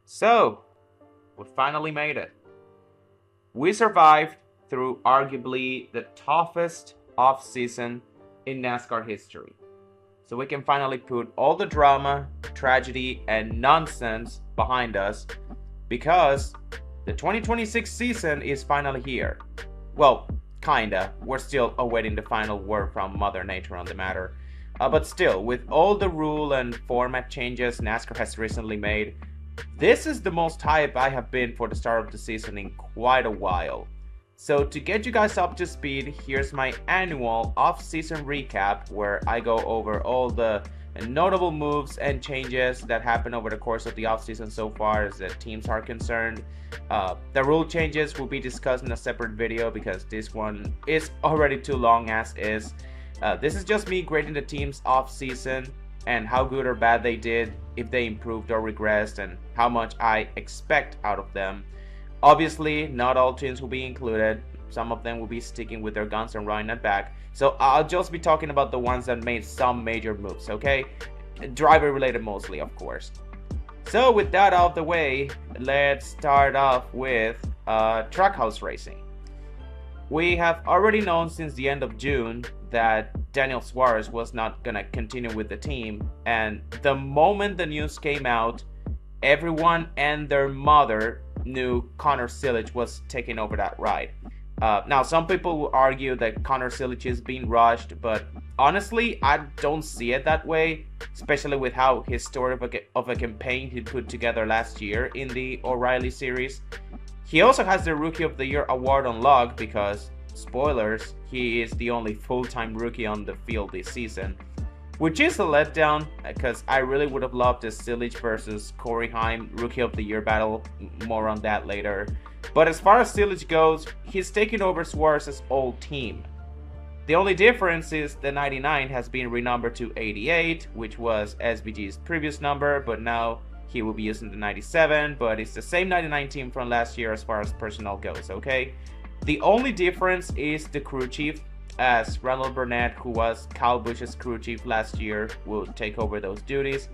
So, we finally made it. We survived through arguably the toughest off-season in NASCAR history. So we can finally put all the drama, tragedy, and nonsense behind us because the 2026 season is finally here. Well, kinda. We're still awaiting the final word from Mother Nature on the matter. But still, with all the rule and format changes NASCAR has recently made, this is the most hype I have been for the start of the season in quite a while. So to get you guys up to speed, here's my annual off-season recap where I go over all the notable moves and changes that happened over the course of the off-season so far as the teams are concerned. The rule changes will be discussed in a separate video because this one is already too long as is. This is just me grading the teams off-season and how good or bad they did, if they improved or regressed, and how much I expect out of them. Obviously, not all teams will be included. Some of them will be sticking with their guns and running it back. So I'll just be talking about the ones that made some major moves, okay? Driver related mostly, of course. So with that out of the way, let's start off with Trackhouse Racing. We have already known since the end of June that Daniel Suarez was not going to continue with the team, and the moment the news came out, everyone and their mother knew Connor Silich was taking over that ride. Now, some people will argue that Connor Silich is being rushed, but honestly, I don't see it that way, especially with how historic of a campaign he put together last year in the O'Reilly series. He also has the Rookie of the Year award on lock because, spoilers, he is the only full-time rookie on the field this season, which is a letdown because I really would have loved a Silich versus Corey Heim Rookie of the Year battle. More on that later. But as far as Silich goes, he's taking over Suarez's old team. The only difference is the 99 has been renumbered to 88, which was SBG's previous number, but now he will be using the 97, but it's the same 99 team from last year as far as personnel goes, okay? The only difference is the crew chief, as Randall Burnett, who was Kyle Busch's crew chief last year, will take over those duties.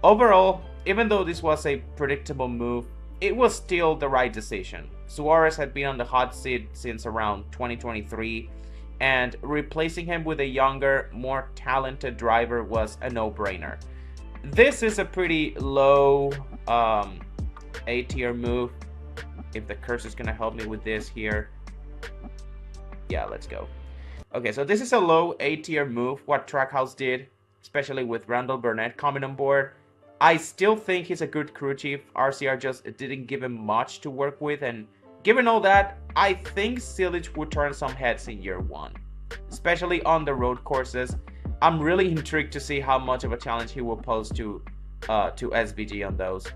Overall, even though this was a predictable move, it was still the right decision. Suarez had been on the hot seat since around 2023, and replacing him with a younger, more talented driver was a no-brainer. This is a pretty low A-tier move. If the cursor is going to help me with this here. Yeah, let's go. Okay, so this is a low A-tier move, what Trackhouse did, especially with Randall Burnett coming on board. I still think he's a good crew chief. RCR just didn't give him much to work with, and given all that, I think Silich would turn some heads in year one, especially on the road courses. I'm really intrigued to see how much of a challenge he will pose to SVG on those.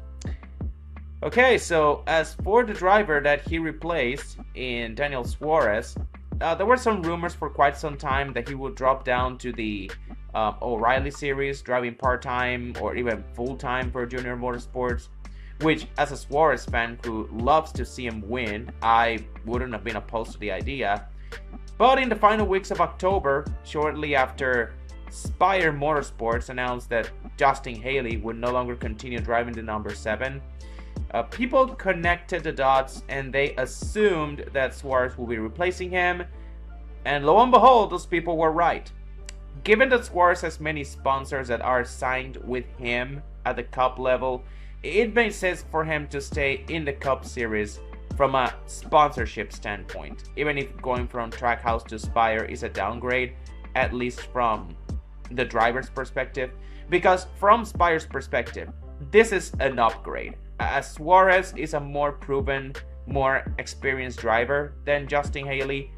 Okay, so as for the driver that he replaced in Daniel Suarez, there were some rumors for quite some time that he would drop down to the O'Reilly series, driving part-time or even full-time for Junior Motorsports, which as a Suarez fan who loves to see him win, I wouldn't have been opposed to the idea. But in the final weeks of October, shortly after Spire Motorsports announced that Justin Haley would no longer continue driving the number 7, people connected the dots and they assumed that Suarez will be replacing him, and lo and behold, those people were right. Given that Suarez has many sponsors that are signed with him at the Cup level, it makes sense for him to stay in the Cup series from a sponsorship standpoint, even if going from Trackhouse to Spire is a downgrade, at least from the driver's perspective, because from Spire's perspective, this is an upgrade. As Suarez is a more proven, more experienced driver than Justin Haley.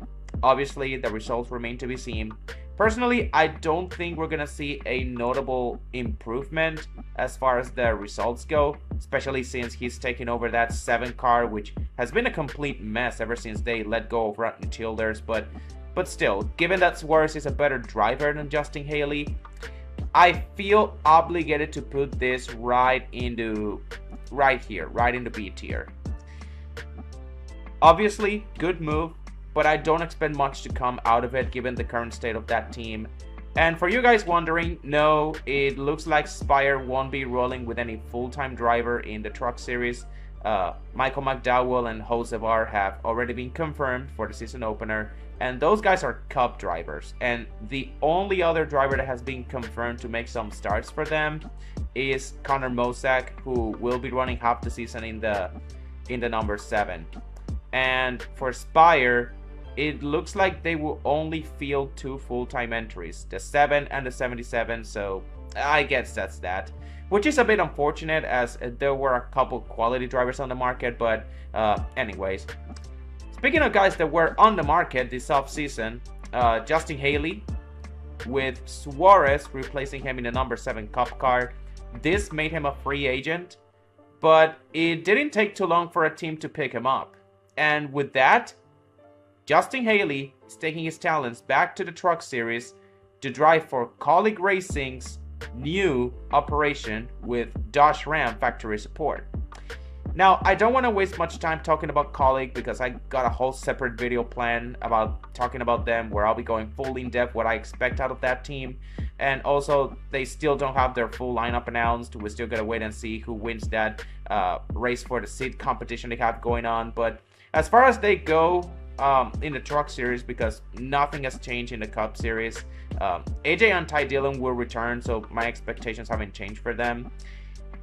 Obviously, the results remain to be seen. Personally, I don't think we're gonna see a notable improvement as far as the results go, especially since he's taken over that 7 car, which has been a complete mess ever since they let go of Rutten Childers. But still, given that Suarez is a better driver than Justin Haley, I feel obligated to put this right into B tier. Obviously, good move, but I don't expect much to come out of it given the current state of that team. And for you guys wondering, no, it looks like Spire won't be rolling with any full-time driver in the Truck Series. Michael McDowell and Josevar have already been confirmed for the season opener, and those guys are Cup drivers. And the only other driver that has been confirmed to make some starts for them is Connor Mosak, who will be running half the season in the number 7. And for Spire, it looks like they will only field 2 full-time entries, the 7 and the 77, so I guess that's that. Which is a bit unfortunate, as there were a couple quality drivers on the market, but anyways. Speaking of guys that were on the market this offseason, Justin Haley, with Suarez replacing him in the number 7 Cup car. This made him a free agent, but it didn't take too long for a team to pick him up. And with that, Justin Haley is taking his talents back to the Truck Series to drive for Kaulig Racing's new operation with Dodge Ram factory support. Now, I don't want to waste much time talking about Kaulig because I got a whole separate video plan about talking about them where I'll be going full in depth what I expect out of that team. And also, they still don't have their full lineup announced. We're still gonna wait and see who wins that race for the seat competition they have going on. But as far as they go, in the Truck Series, because nothing has changed in the Cup Series, AJ and Ty Dillon will return, so my expectations haven't changed for them.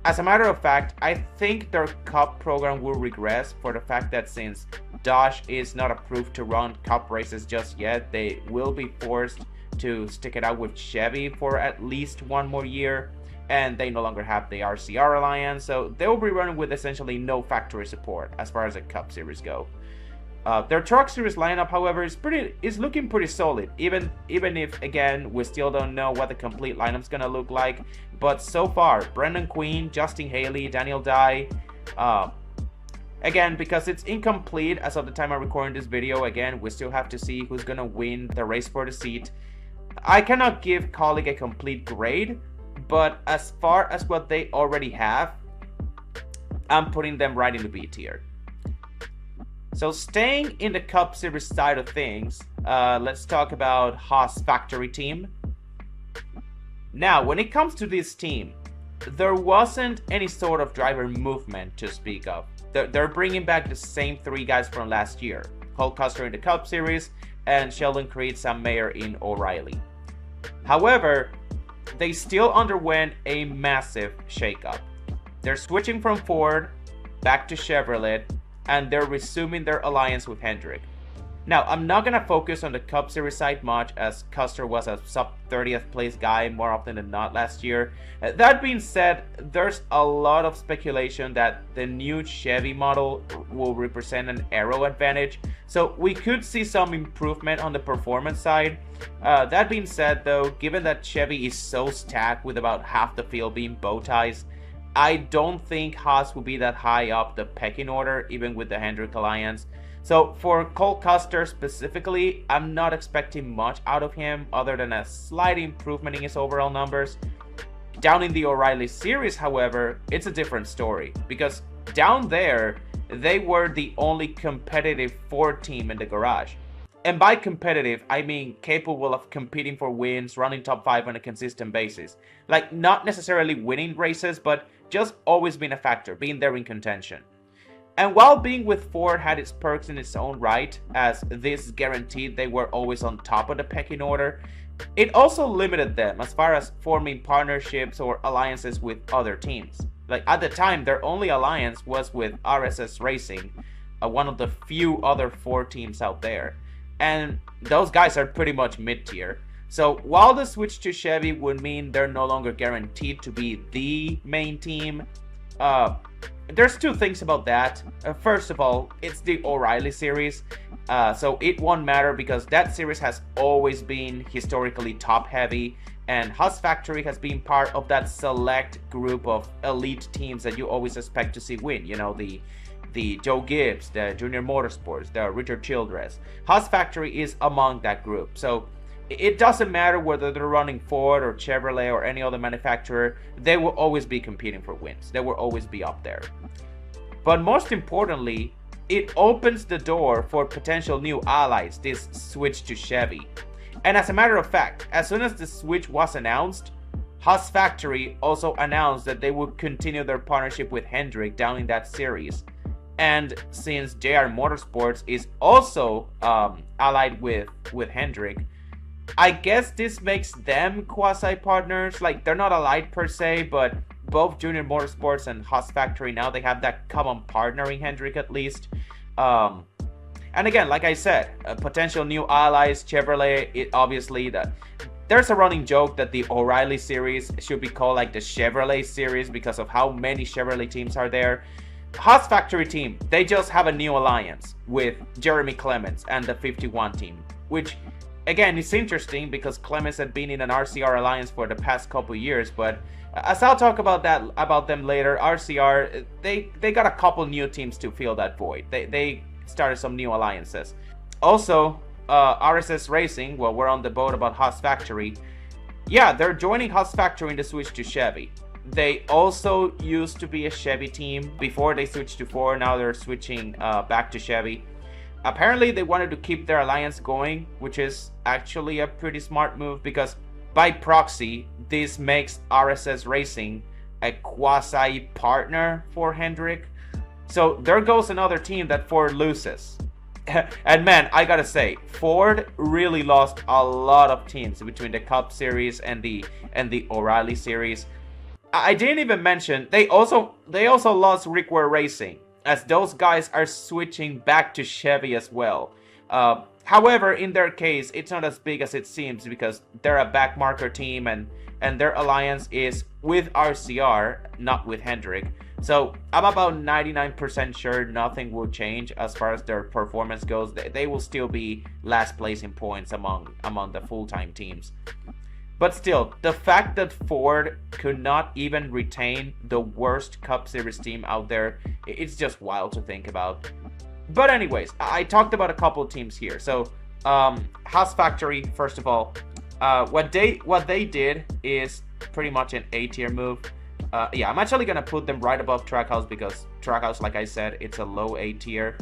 As a matter of fact, I think their Cup program will regress for the fact that since Dodge is not approved to run Cup races just yet, they will be forced to stick it out with Chevy for at least 1 more year, and they no longer have the RCR Alliance, so they will be running with essentially no factory support as far as the Cup Series go. Their Truck Series lineup, however, is looking pretty solid, even if, again, we still don't know what the complete lineup's gonna look like. But so far, Brendan Quinn, Justin Haley, Daniel Dye, again, because it's incomplete as of the time I'm recording this video, again, we still have to see who's gonna win the race for the seat. I cannot give Kaulig a complete grade, but as far as what they already have, I'm putting them right in the B tier. So staying in the Cup Series side of things, let's talk about Haas factory team. Now, when it comes to this team, there wasn't any sort of driver movement to speak of. They're bringing back the same 3 guys from last year. Cole Custer in the Cup Series and Sheldon Creed, Sam Mayer in O'Reilly. However, they still underwent a massive shakeup. They're switching from Ford back to Chevrolet, and they're resuming their alliance with Hendrick. Now, I'm not going to focus on the Cup Series side much, as Custer was a sub-30th place guy more often than not last year. That being said, there's a lot of speculation that the new Chevy model will represent an aero advantage, so we could see some improvement on the performance side. That being said, though, given that Chevy is so stacked with about half the field being bow ties, I don't think Haas will be that high up the pecking order, even with the Hendrick Alliance. So for Cole Custer specifically, I'm not expecting much out of him other than a slight improvement in his overall numbers. Down in the O'Reilly series, however, it's a different story, because down there, they were the only competitive Ford team in the garage. And by competitive, I mean capable of competing for wins, running top 5 on a consistent basis. Like, not necessarily winning races, but just always being a factor, being there in contention. And while being with Ford had its perks in its own right, as this guaranteed they were always on top of the pecking order, it also limited them as far as forming partnerships or alliances with other teams. Like, at the time, their only alliance was with RSS Racing, one of the few other Ford teams out there. And those guys are pretty much mid-tier. So while the switch to Chevy would mean they're no longer guaranteed to be the main team, there's 2 things about that. First of all, it's the O'Reilly series, so it won't matter because that series has always been historically top-heavy, and Haas Factory has been part of that select group of elite teams that you always expect to see win. You know, the Joe Gibbs, the Junior Motorsports, the Richard Childress. Haas Factory is among that group. So it doesn't matter whether they're running Ford or Chevrolet or any other manufacturer, they will always be competing for wins. They will always be up there. But most importantly, it opens the door for potential new allies, this switch to Chevy. And as a matter of fact, as soon as the switch was announced, Haas Factory also announced that they would continue their partnership with Hendrick down in that series. And since JR Motorsports is also allied with Hendrick, I guess this makes them quasi-partners. Like, they're not allied per se, but both Junior Motorsports and Haas Factory, now they have that common partner in Hendrick at least. And again, like I said, potential new allies, Chevrolet, obviously, there's a running joke that the O'Reilly series should be called like the Chevrolet series because of how many Chevrolet teams are there. Haas Factory team, they just have a new alliance with Jeremy Clements and the 51 team, which again is interesting because Clements had been in an RCR alliance for the past couple years, but as I'll talk about them later, RCR, they got a couple new teams to fill that void. They started some new alliances. Also, RSS Racing, well, we're on the boat about Haas Factory. Yeah, they're joining Haas Factory in the switch to Chevy. They also used to be a Chevy team before they switched to Ford. Now they're switching back to Chevy. Apparently, they wanted to keep their alliance going, which is actually a pretty smart move because by proxy, this makes RSS Racing a quasi-partner for Hendrick. So there goes another team that Ford loses. And man, I gotta say, Ford really lost a lot of teams between the Cup Series and the O'Reilly Series. I didn't even mention they also lost Rickware Racing, as those guys are switching back to Chevy as well. However, in their case, it's not as big as it seems because they're a backmarker team and their alliance is with RCR, not with Hendrick. So I'm about 99% sure nothing will change as far as their performance goes. They will still be last place in points among the full-time teams. But still, the fact that Ford could not even retain the worst Cup Series team out there, it's just wild to think about. But anyways, I talked about a couple teams here. So, Haas Factory, first of all, what they did is pretty much an A-tier move. Yeah, I'm actually gonna put them right above Trackhouse because Trackhouse, like I said, it's a low A-tier.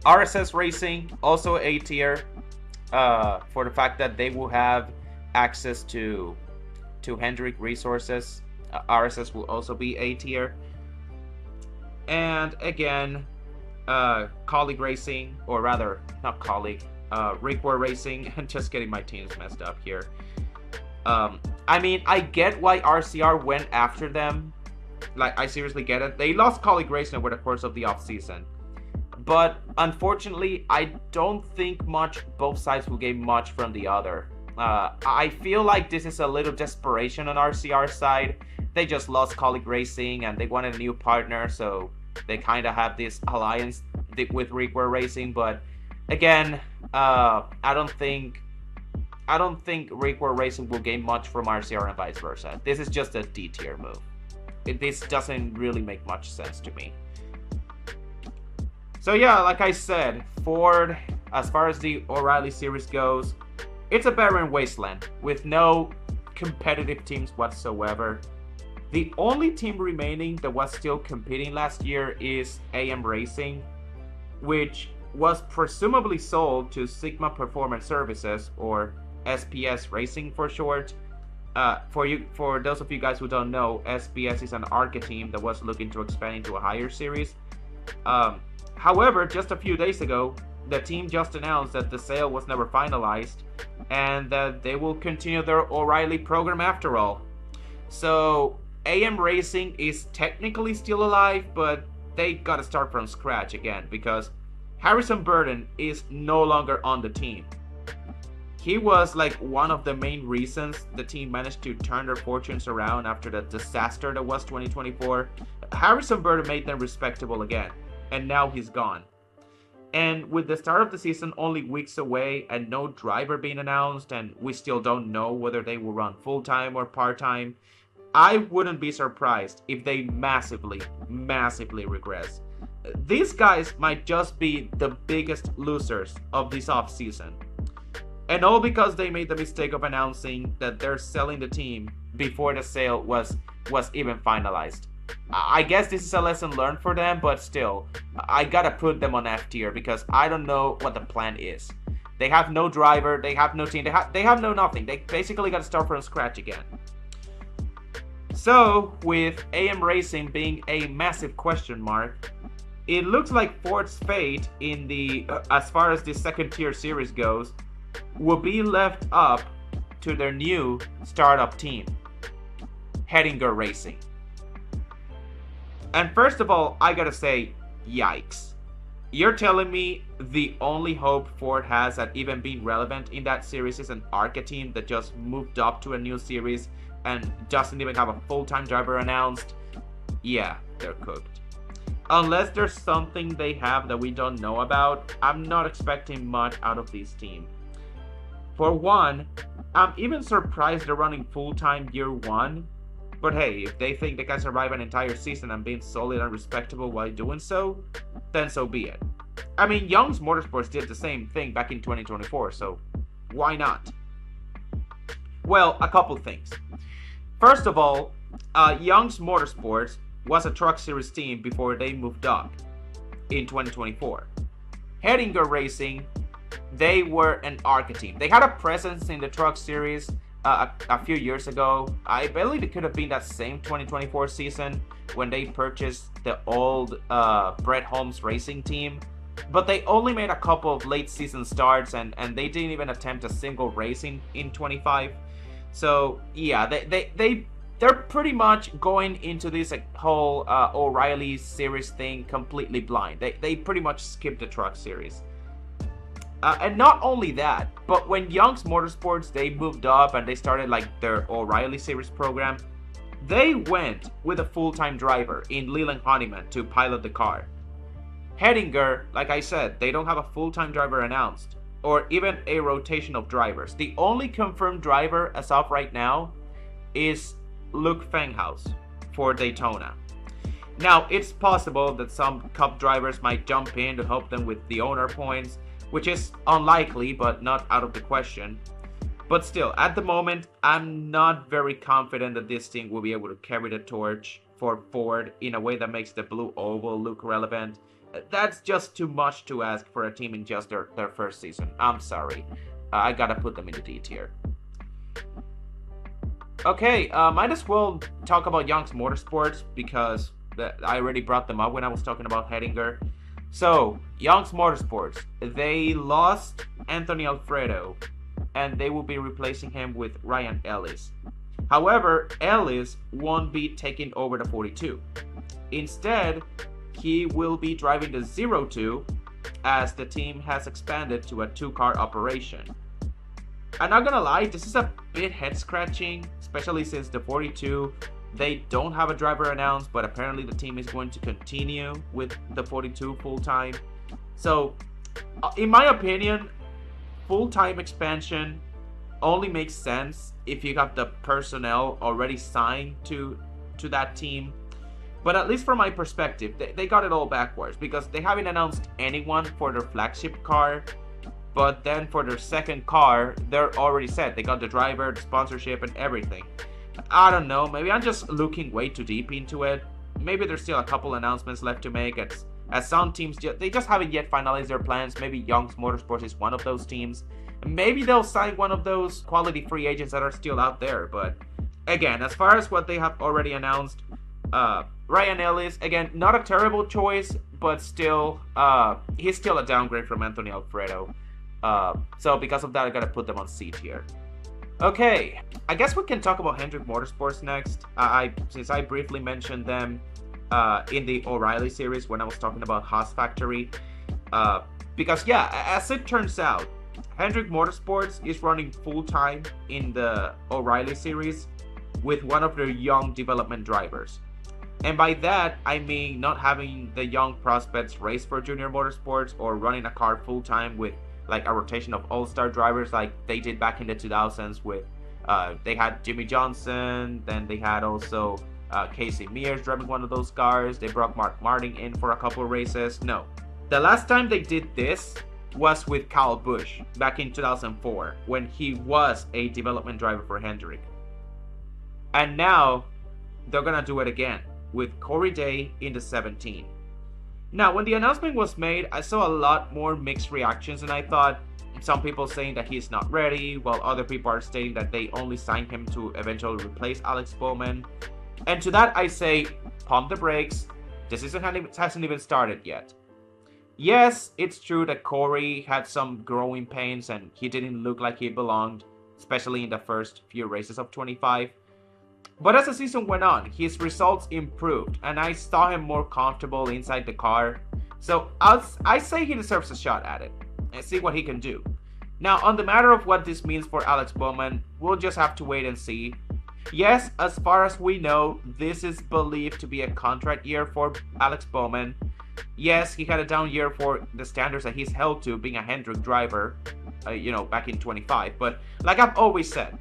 RSS Racing, also A-tier. For the fact that they will have access to Hendrick resources. RSS will also be A tier. And again, Colleague Racing, or rather, not Colleague, Rickware Racing. I'm just getting my teams messed up here. I mean, I get why RCR went after them. Like, I seriously get it. They lost Colleague Racing over the course of the offseason. But unfortunately, I don't think both sides will gain much from the other. I feel like this is a little desperation on RCR's side. They just lost Colleague Racing and they wanted a new partner, so they kind of have this alliance with Rickware Racing. But again, I don't think Rickware Racing will gain much from RCR and vice versa. This is just a D tier move. This doesn't really make much sense to me. So yeah, like I said, Ford, as far as the O'Reilly series goes, it's a barren wasteland with no competitive teams whatsoever. The only team remaining that was still competing last year is AM Racing, which was presumably sold to Sigma Performance Services, or SPS Racing for short. For those of you guys who don't know, SPS is an ARCA team that was looking to expand into a higher series. However, just a few days ago, the team just announced that the sale was never finalized and that they will continue their O'Reilly program after all. So AM Racing is technically still alive, but they gotta start from scratch again because Harrison Burton is no longer on the team. He was like one of the main reasons the team managed to turn their fortunes around after the disaster that was 2024. Harrison Burton made them respectable again. And now he's gone. And with the start of the season only weeks away and no driver being announced, and we still don't know whether they will run full-time or part-time, I wouldn't be surprised if they massively regress. These guys might just be the biggest losers of this offseason. And all because they made the mistake of announcing that they're selling the team before the sale was even finalized. I guess this is a lesson learned for them, but still, I gotta put them on F tier because I don't know what the plan is. They have no driver, they have no team, they have no nothing. They basically got to start from scratch again. So, with AM Racing being a massive question mark, it looks like Ford's fate in the as far as the second tier series goes will be left up to their new startup team, Hettinger Racing. And first of all, I gotta say, yikes. You're telling me the only hope Ford has at even being relevant in that series is an ARCA team that just moved up to a new series and doesn't even have a full-time driver announced? Yeah, they're cooked. Unless there's something they have that we don't know about, I'm not expecting much out of this team. For one, I'm even surprised they're running full-time year one. But hey, if they think they can survive an entire season and being solid and respectable while doing so, then so be it. I mean, Young's Motorsports did the same thing back in 2024, so why not? Well, a couple things. First of all, Young's Motorsports was a Truck Series team before they moved up in 2024. Hettinger Racing, they were an ARCA team. They had a presence in the Truck Series a few years ago. I believe it could have been that same 2024 season when they purchased the old Brett Holmes Racing team. But they only made a couple of late season starts and they didn't even attempt a single race in 25. So yeah, they're pretty much going into this whole O'Reilly series thing completely blind. They pretty much skipped the Truck Series. And not only that, but when Young's Motorsports, they moved up and they started like their O'Reilly Series program, they went with a full-time driver in Leland Honeyman to pilot the car. Hettinger, like I said, they don't have a full-time driver announced, or even a rotation of drivers. The only confirmed driver as of right now is Luke Fenghaus for Daytona. Now, it's possible that some Cup drivers might jump in to help them with the owner points, which is unlikely, but not out of the question. But still, at the moment, I'm not very confident that this team will be able to carry the torch for Ford in a way that makes the blue oval look relevant. That's just too much to ask for a team in just their first season. I'm sorry. I gotta put them in the D tier. Okay, might as well talk about Young's Motorsports because I already brought them up when I was talking about Hettinger. So, Young's Motorsports, they lost Anthony Alfredo, and they will be replacing him with Ryan Ellis. However, Ellis won't be taking over the 42. Instead, he will be driving the 02 as the team has expanded to a 2-car operation. I'm not gonna lie, this is a bit head-scratching, especially since the 42, they don't have a driver announced, but apparently the team is going to continue with the 42 full-time. So, in my opinion, full-time expansion only makes sense if you got the personnel already signed to that team. But at least from my perspective, they got it all backwards because they haven't announced anyone for their flagship car. But then for their second car, they're already set. They got the driver, the sponsorship, and everything. I don't know, maybe I'm just looking way too deep into it. Maybe there's still a couple announcements left to make as some teams, they just haven't yet finalized their plans. Maybe Young's Motorsports is one of those teams. Maybe they'll sign one of those quality free agents that are still out there. But again, as far as what they have already announced, Ryan Ellis, again, not a terrible choice, but still, he's still a downgrade from Anthony Alfredo. So because of that, I gotta put them on C tier. Okay, I guess we can talk about Hendrick Motorsports next. Since I briefly mentioned them in the O'Reilly series when I was talking about Haas Factory. Because yeah, as it turns out, Hendrick Motorsports is running full-time in the O'Reilly series with one of their young development drivers. And by that, I mean not having the young prospects race for Junior Motorsports or running a car full-time with like a rotation of all-star drivers like they did back in the 2000s with they had Jimmy Johnson, then they had also Casey Mears driving one of those cars. They brought Mark Martin in for a couple of races. No, the last time they did this was with Kyle Busch back in 2004 when he was a development driver for Hendrick. And now they're gonna do it again with Corey Day in the 17. Now, when the announcement was made, I saw a lot more mixed reactions than I thought. Some people saying that he's not ready, while other people are stating that they only signed him to eventually replace Alex Bowman. And to that I say, pump the brakes. The season hasn't even started yet. Yes, it's true that Corey had some growing pains and he didn't look like he belonged, especially in the first few races of 25. But as the season went on, his results improved and I saw him more comfortable inside the car. So I say he deserves a shot at it and see what he can do. Now, on the matter of what this means for Alex Bowman, we'll just have to wait and see. Yes, as far as we know, this is believed to be a contract year for Alex Bowman. Yes, he had a down year for the standards that he's held to, being a Hendrick driver, back in 25. But like I've always said,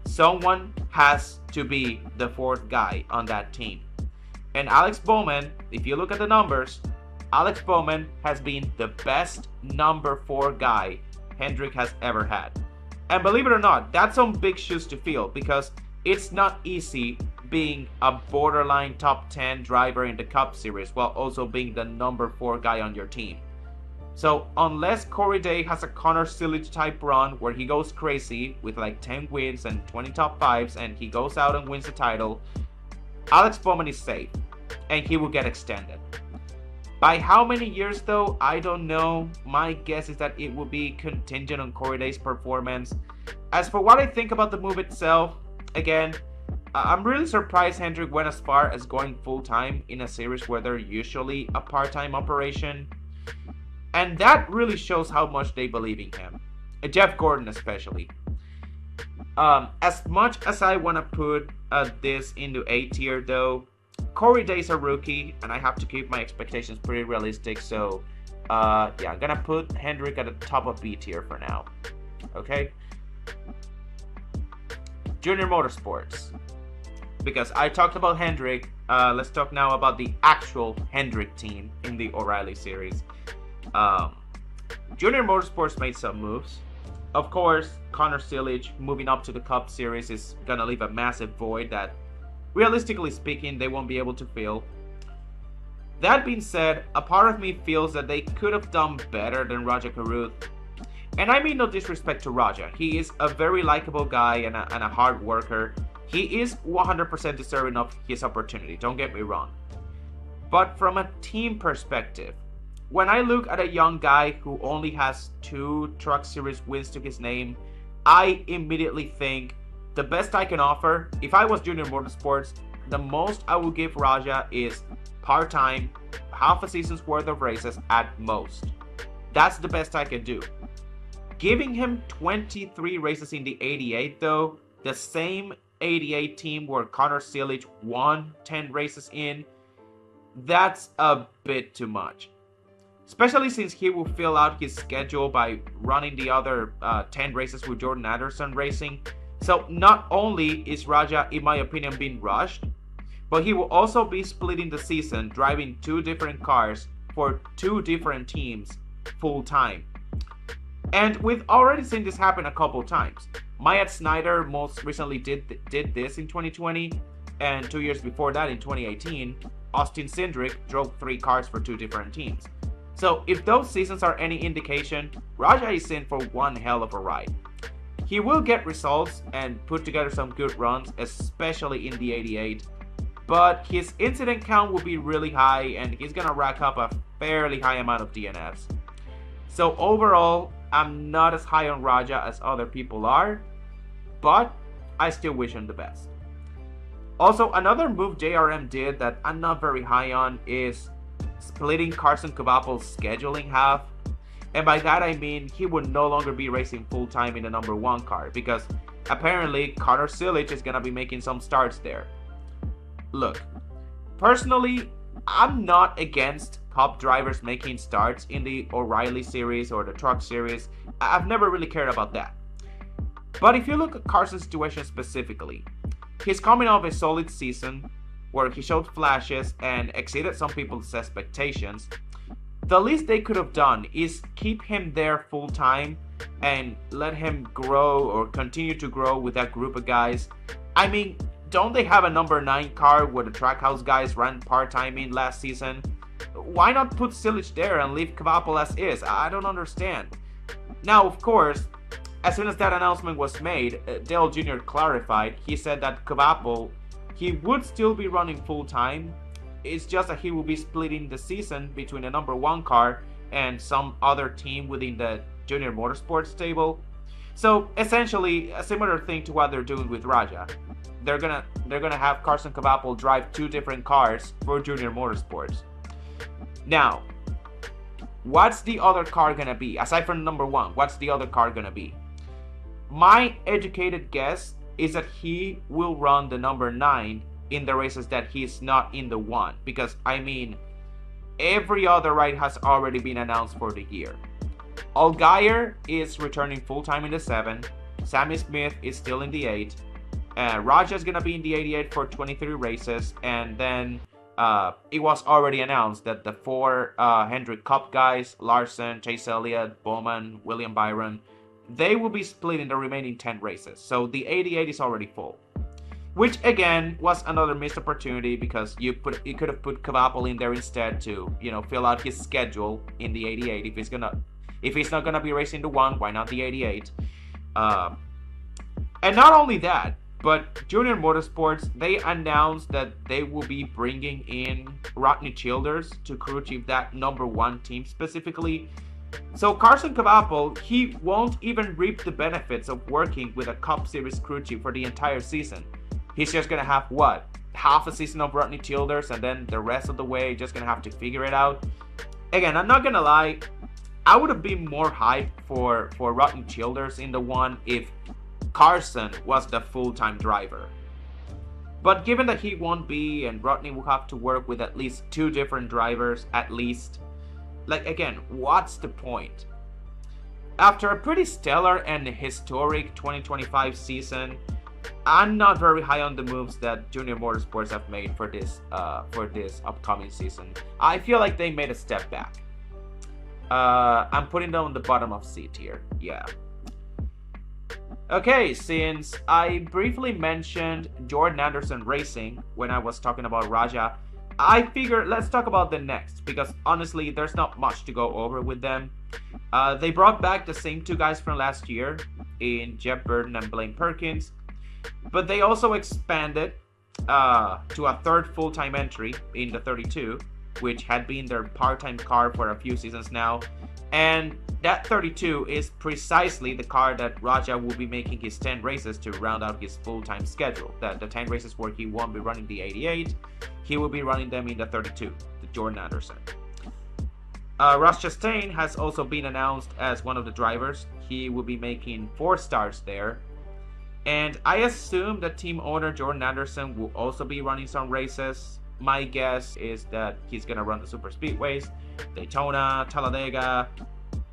someone has to be the fourth guy on that team. And Alex Bowman, if you look at the numbers, Alex Bowman has been the best number 4 guy Hendrick has ever had. And believe it or not, that's some big shoes to fill because it's not easy being a borderline top 10 driver in the Cup Series while also being the number 4 guy on your team. So unless Corey Day has a Connor Sillage type run where he goes crazy with like 10 wins and 20 top 5s and he goes out and wins the title, Alex Bowman is safe and he will get extended. By how many years though, I don't know. My guess is that it will be contingent on Corey Day's performance. As for what I think about the move itself, again, I'm really surprised Hendrick went as far as going full-time in a series where they're usually a part-time operation. And that really shows how much they believe in him. Jeff Gordon especially. As much as I want to put this into A tier though, Corey Day's a rookie, and I have to keep my expectations pretty realistic, so I'm gonna put Hendrick at the top of B tier for now. Okay? Junior Motorsports. Because I talked about Hendrick, let's talk now about the actual Hendrick team in the O'Reilly series. Junior Motorsports made some moves. Of course, Connor Sillage moving up to the Cup Series is gonna leave a massive void that, realistically speaking, they won't be able to fill. That being said, a part of me feels that they could have done better than Raja Caruth. And I mean no disrespect to Raja. He is a very likable guy and a hard worker. He is 100% deserving of his opportunity, don't get me wrong. But from a team perspective, when I look at a young guy who only has 2 Truck Series wins to his name, I immediately think the best I can offer, if I was Junior Motorsports, the most I will give Raja is part-time, half a season's worth of races at most. That's the best I can do. Giving him 23 races in the 88 though, the same 88 team where Connor Sillage won 10 races in, that's a bit too much. Especially since he will fill out his schedule by running the other 10 races with Jordan Anderson Racing. So not only is Raja, in my opinion, being rushed, but he will also be splitting the season, driving 2 different cars for 2 different teams full time. And we've already seen this happen a couple times. Myatt Snyder most recently did this in 2020, and 2 years before that in 2018, Austin Cindric drove 3 cars for 2 different teams. So if those seasons are any indication, Raja is in for one hell of a ride. He will get results and put together some good runs, especially in the 88, but his incident count will be really high and he's gonna rack up a fairly high amount of DNFs. So overall, I'm not as high on Raja as other people are, but I still wish him the best. Also, another move JRM did that I'm not very high on is splitting Carson Kvapil's schedule in half. And by that I mean he would no longer be racing full-time in the number 1 car because apparently Connor Sillage is gonna be making some starts there. Look, personally, I'm not against Cup drivers making starts in the O'Reilly series or the Truck series. I've never really cared about that. But if you look at Carson's situation specifically, he's coming off a solid season where he showed flashes and exceeded some people's expectations. The least they could have done is keep him there full time and let him grow or continue to grow with that group of guys. I mean, don't they have a number 9 car where the Trackhouse guys ran part-time in last season? Why not put Silic there and leave Kvapil as is? I don't understand. Now, of course, as soon as that announcement was made, Dale Jr. clarified. He said that Kvapil, he would still be running full-time. It's just that he will be splitting the season between the number 1 car and some other team within the Junior Motorsports stable. So essentially, a similar thing to what they're doing with Raja. They're gonna have Carson Kvapil drive 2 different cars for Junior Motorsports. Now, what's the other car gonna be? Aside from number 1, what's the other car gonna be? My educated guess is that he will run the number 9 in the races that he's not in the 1. Because, I mean, every other ride has already been announced for the year. Allgaier is returning full-time in the 7. Sammy Smith is still in the 8. Raja's gonna be in the 88 for 23 races. And then it was already announced that the 4 Hendrick Cup guys, Larson, Chase Elliott, Bowman, William Byron, they will be split in the remaining 10 races. So the 88 is already full. Which again was another missed opportunity, because you could have put Kvapil in there instead to, you know, fill out his schedule in the 88. If he's not gonna be racing the 1, why not the 88? And not only that, but Junior Motorsports, they announced that they will be bringing in Rodney Childers to crew chief that number 1 team specifically. So Carson Kvapil, he won't even reap the benefits of working with a Cup Series crew chief for the entire season. He's just gonna have what? Half a season of Rodney Childers, and then the rest of the way just gonna have to figure it out. Again, I'm not gonna lie, I would have been more hyped for Rodney Childers in the 1 if Carson was the full-time driver. But given that he won't be, and Rodney will have to work with at least 2 different drivers at least, like, again, what's the point? After a pretty stellar and historic 2025 season, I'm not very high on the moves that Junior Motorsports have made for this upcoming season. I feel like they made a step back. I'm putting them on the bottom of C tier. Yeah. Okay, since I briefly mentioned Jordan Anderson Racing when I was talking about Raja, I figure let's talk about the next, because honestly, there's not much to go over with them. They brought back the same 2 guys from last year in Jeff Burton and Blaine Perkins, but they also expanded to a 3rd full-time entry in the 32, which had been their part-time car for a few seasons now. And that 32 is precisely the car that Raja will be making his 10 races to round out his full-time schedule. The 10 races where he won't be running the 88, he will be running them in the 32, the Jordan Anderson. Ross Chastain has also been announced as one of the drivers. He will be making 4 starts there. And I assume that team owner Jordan Anderson will also be running some races. My guess is that he's going to run the super speedways, Daytona, Talladega.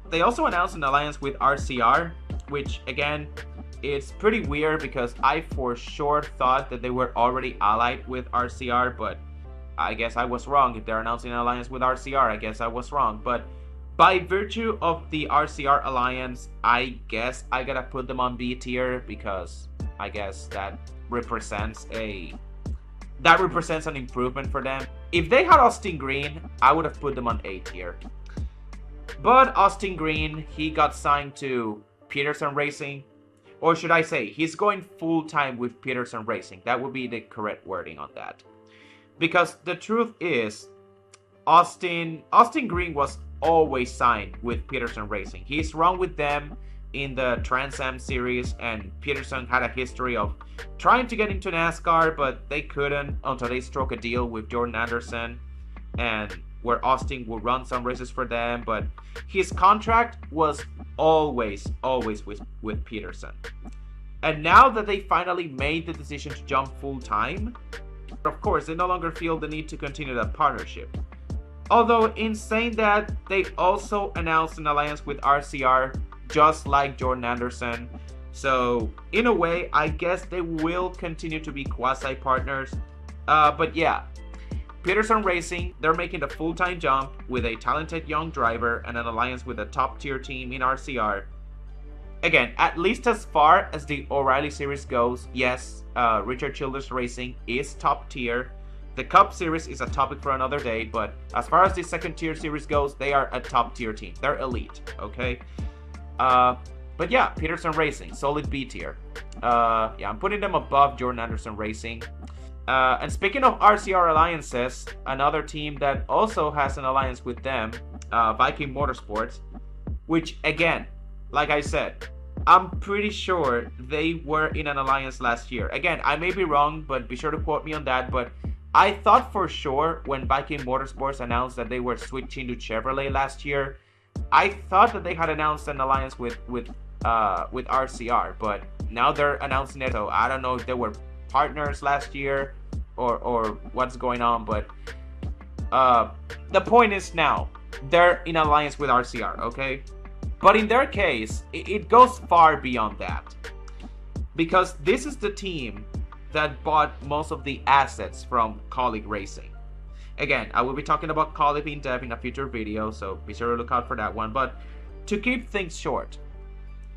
They also announced an alliance with RCR, which again, it's pretty weird because I for sure thought that they were already allied with RCR, but I guess I was wrong. If they're announcing an alliance with RCR, I guess I was wrong. But by virtue of the RCR alliance, I guess I gotta put them on B tier, because I guess that represents an improvement for them. If they had Austin Green, I would have put them on A tier. But Austin Green, he got signed to Peterson Racing, or should I say, he's going full-time with Peterson Racing. That would be the correct wording on that. Because the truth is, Austin Green was always signed with Peterson Racing. He's run with them in the Trans Am series, and Peterson had a history of trying to get into NASCAR, but they couldn't until they struck a deal with Jordan Anderson, and where Austin will run some races for them, but his contract was always with Peterson. And now that they finally made the decision to jump full-time, of course, they no longer feel the need to continue that partnership. Although, in saying that, they also announced an alliance with RCR, just like Jordan Anderson. So, in a way, I guess they will continue to be quasi-partners. But yeah, Peterson Racing, they're making the full-time jump with a talented young driver and an alliance with a top-tier team in RCR. Again, at least as far as the O'Reilly series goes, yes, Richard Childers Racing is top tier. The Cup Series is a topic for another day, but as far as the second tier series goes, they are a top tier team. They're elite, okay? But yeah, Peterson Racing, solid B tier. Yeah, I'm putting them above Jordan Anderson Racing. And speaking of RCR alliances, another team that also has an alliance with them, Viking Motorsports, which again, like I said, I'm pretty sure they were in an alliance last year. Again, I may be wrong, but be sure to quote me on that. But I thought for sure when Viking Motorsports announced that they were switching to Chevrolet last year, I thought that they had announced an alliance with RCR, but now they're announcing it. So I don't know if they were partners last year or what's going on, but the point is now they're in alliance with RCR, okay? But in their case, it goes far beyond that, because this is the team that bought most of the assets from Colleague Racing. Again, I will be talking about Colleague in depth in a future video, so be sure to look out for that one. But to keep things short,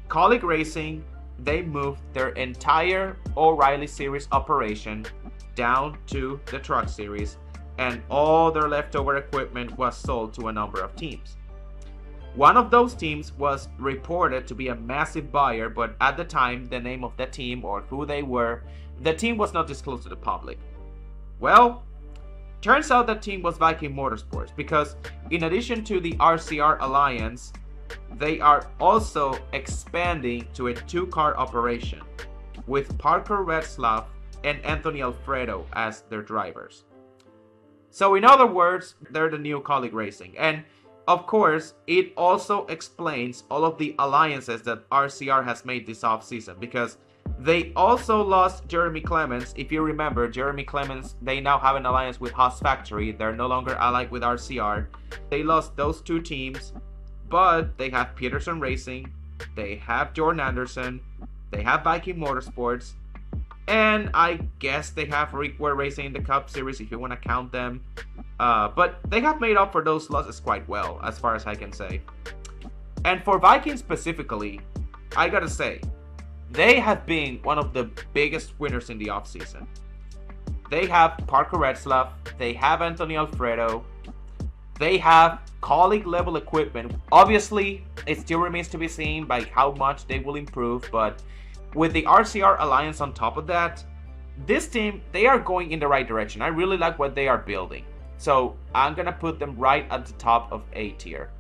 Colleague Racing, they moved their entire O'Reilly Series operation down to the Truck Series, and all their leftover equipment was sold to a number of teams. One of those teams was reported to be a massive buyer, but at the time, the name of the team or who they were, the team was not disclosed to the public. Well, turns out that team was Viking Motorsports, because in addition to the RCR alliance, they are also expanding to a two-car operation with Parker Retzlaff and Anthony Alfredo as their drivers. So in other words, they're the new Colleague Racing. And of course, it also explains all of the alliances that RCR has made this offseason, because they also lost Jeremy Clements. If you remember, Jeremy Clements, they now have an alliance with Haas Factory. They're no longer allied with RCR. They lost those two teams, but they have Peterson Racing, they have Jordan Anderson, they have Viking Motorsports, and I guess they have Requare Racing in the Cup Series if you want to count them. But they have made up for those losses quite well, as far as I can say. And for Viking specifically, I gotta say, they have been one of the biggest winners in the offseason. They have Parker Retzlaff, they have Anthony Alfredo, they have colleague level equipment. Obviously, it still remains to be seen by how much they will improve, but with the RCR alliance on top of that, this team, they are going in the right direction. I really like what they are building. So I'm gonna put them right at the top of A tier.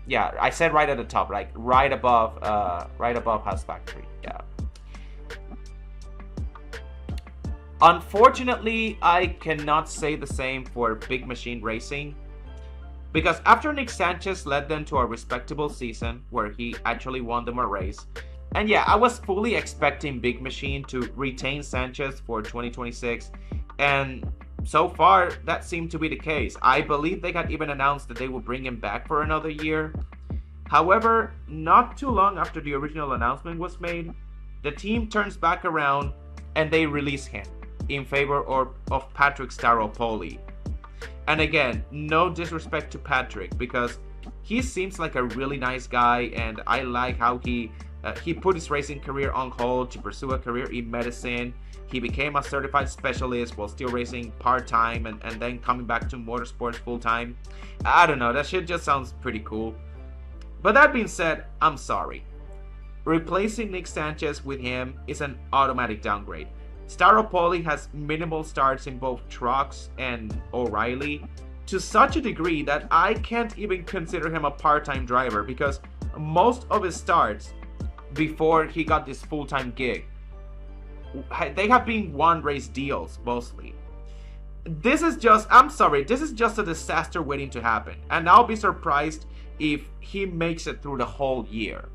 Yeah, I said right at the top, like right above Haas Factory. Yeah. Unfortunately, I cannot say the same for Big Machine Racing, because after Nick Sanchez led them to a respectable season where he actually won them a race, and yeah, I was fully expecting Big Machine to retain Sanchez for 2026, and so far that seemed to be the case. I believe they had even announced that they would bring him back for another year. However, not too long after the original announcement was made, the team turns back around and they release him in favor of Patrick Staropoli. And again, no disrespect to Patrick, because he seems like a really nice guy, and I like how he put his racing career on hold to pursue a career in medicine. He became a certified specialist while still racing part-time and then coming back to motorsports full-time. I don't know, that shit just sounds pretty cool. But that being said, I'm sorry. Replacing Nick Sanchez with him is an automatic downgrade. Staropoli has minimal starts in both trucks and O'Reilly, to such a degree that I can't even consider him a part-time driver, because most of his starts before he got this full-time gig, they have been one-race deals mostly. This is just a disaster waiting to happen, and I'll be surprised if he makes it through the whole year.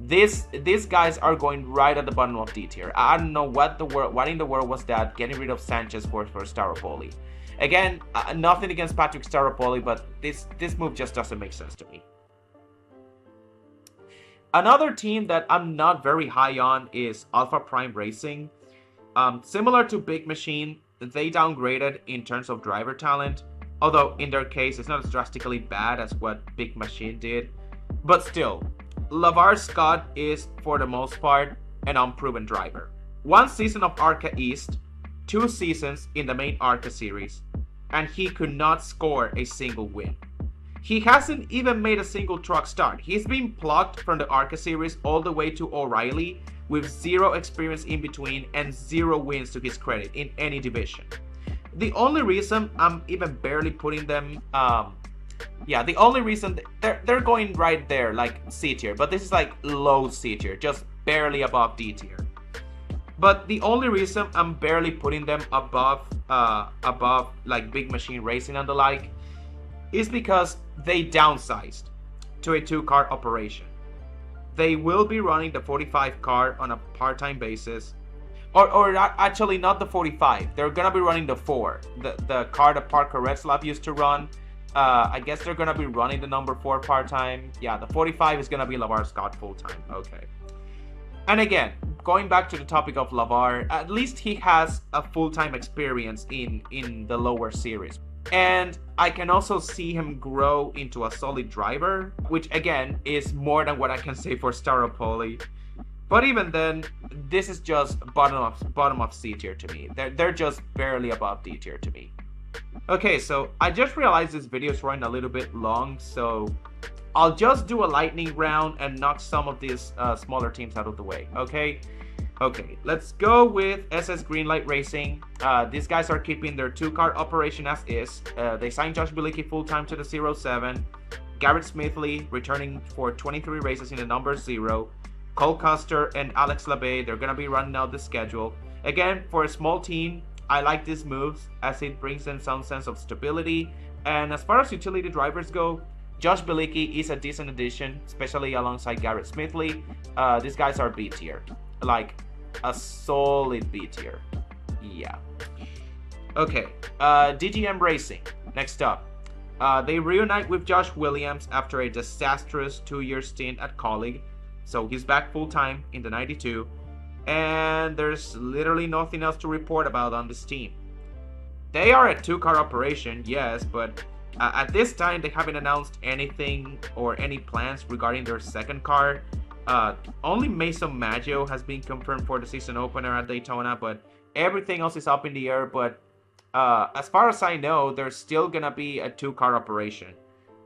These guys are going right at the bottom of D tier. I don't know what in the world was that, getting rid of Sanchez for Staropoli. Again, nothing against Patrick Staropoli, but this move just doesn't make sense to me. Another team that I'm not very high on is Alpha Prime Racing. Similar to Big Machine, they downgraded in terms of driver talent, although in their case it's not as drastically bad as what Big Machine did. But still, LeVar Scott is, for the most part, an unproven driver. One season of ARCA East 2 seasons in the main ARCA series, and he could not score a single win. He hasn't even made a single truck start. He's been plucked from the ARCA series all the way to O'Reilly with 0 experience in between and 0 wins to his credit in any division. The only reason I'm even barely putting them, the only reason they're going right there, like C tier, but this is like low C tier, just barely above D tier. But the only reason I'm barely putting them above like Big Machine Racing and the like is because they downsized to a 2-car operation. They will be running the 45 car on a part-time basis, or actually not the 45. They're gonna be running the 4, the car that Parker Retzlaff used to run. I guess they're gonna be running the number 4 part-time. Yeah, the 45 is gonna be LeVar Scott full-time. Okay. And again, going back to the topic of LeVar, at least he has a full-time experience in the lower series. And I can also see him grow into a solid driver, which again is more than what I can say for Staropoli. But even then, this is just bottom of C tier to me. They're just barely above D tier to me. Okay, so I just realized this video is running a little bit long, so I'll just do a lightning round and knock some of these smaller teams out of the way, okay? Okay, let's go with SS Greenlight Racing. These guys are keeping their 2-car operation as is. They signed Josh Bilicki full-time to the 07. Garrett Smithley returning for 23 races in the number 0. Cole Custer and Alex LaBay, they're going to be running out the schedule. Again, for a small team, I like these moves as it brings in some sense of stability. And as far as utility drivers go, Josh Bilicki is a decent addition, especially alongside Garrett Smithley. These guys are B tier. Like, a solid B tier. Yeah. Okay. DGM Racing. Next up. They reunite with Josh Williams after a disastrous 2-year stint at Colleague. So he's back full-time in the 92. And there's literally nothing else to report about on this team. They are a 2-car operation, yes, but at this time they haven't announced anything or any plans regarding their second car. Only Mason Maggio has been confirmed for the season opener at Daytona, but everything else is up in the air. But as far as I know, there's still gonna be a 2-car operation.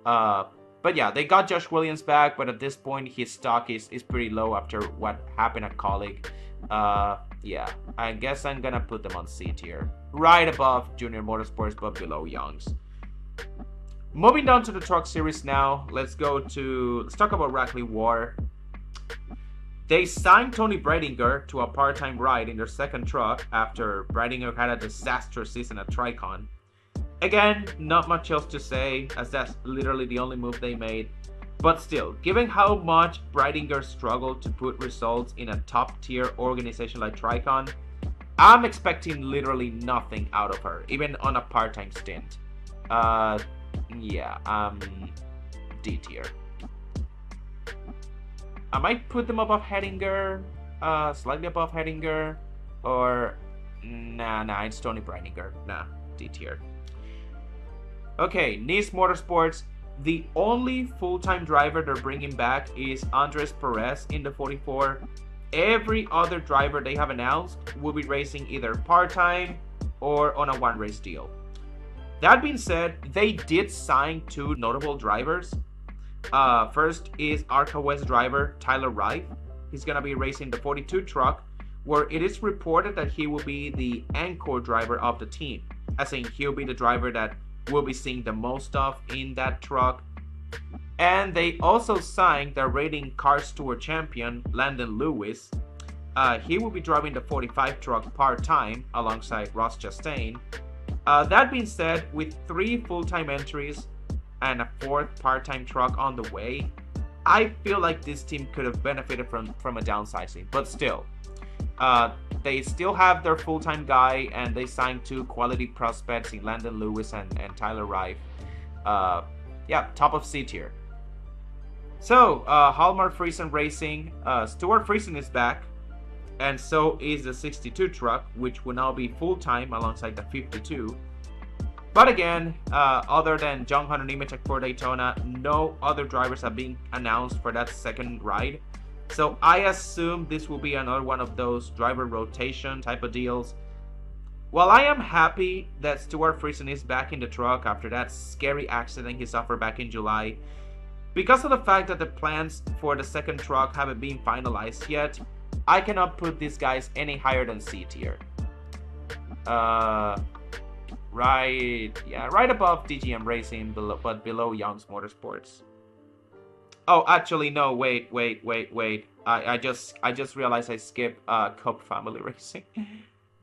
But yeah, they got Josh Williams back, but at this point his stock is pretty low after what happened at Colleague. Yeah, I guess I'm gonna put them on C tier, right above Junior Motorsports but below Young's. Moving down to the truck series now, let's talk about Rackley War. They signed Tony Breidinger to a part-time ride in their second truck after Breidinger had a disastrous season at Tricon. Again, not much else to say, as that's literally the only move they made. But still, given how much Breidinger struggled to put results in a top-tier organization like Tricon, I'm expecting literally nothing out of her, even on a part-time stint. D tier. I might put them above Hedinger, slightly above Hedinger, or nah, it's Tony Breidinger. Nah, D tier. Okay, Nice Motorsports. The only full-time driver they're bringing back is Andres Perez in the 44. Every other driver they have announced will be racing either part-time or on a one-race deal. That being said, they did sign 2 notable drivers. First is ARCA West driver Tyler Wright. He's going to be racing the 42 truck, where it is reported that he will be the anchor driver of the team, as in he'll be the driver that we'll be seeing the most of in that truck. And they also signed the reigning Cars Tour champion Landon Lewis. He will be driving the 45 truck part-time alongside Ross Chastain. That being said, with 3 full-time entries and a 4th part-time truck on the way, I feel like this team could have benefited from a downsizing. But still, they still have their full-time guy, and they signed 2 quality prospects in Landon Lewis and Tyler Wright. Yeah, top of C tier. So, Hallmark Friesen Racing, Stuart Friesen is back, and so is the 62 truck, which will now be full-time alongside the 52. But again, other than John Hunter Nemechek for Daytona, no other drivers have been announced for that second ride. So I assume this will be another one of those driver rotation type of deals. While I am happy that Stuart Friesen is back in the truck after that scary accident he suffered back in July, because of the fact that the plans for the second truck haven't been finalized yet, I cannot put these guys any higher than C tier. Right above DGM Racing, but below Young's Motorsports. Oh, actually, no, wait. I just realized I skipped Cup Family Racing.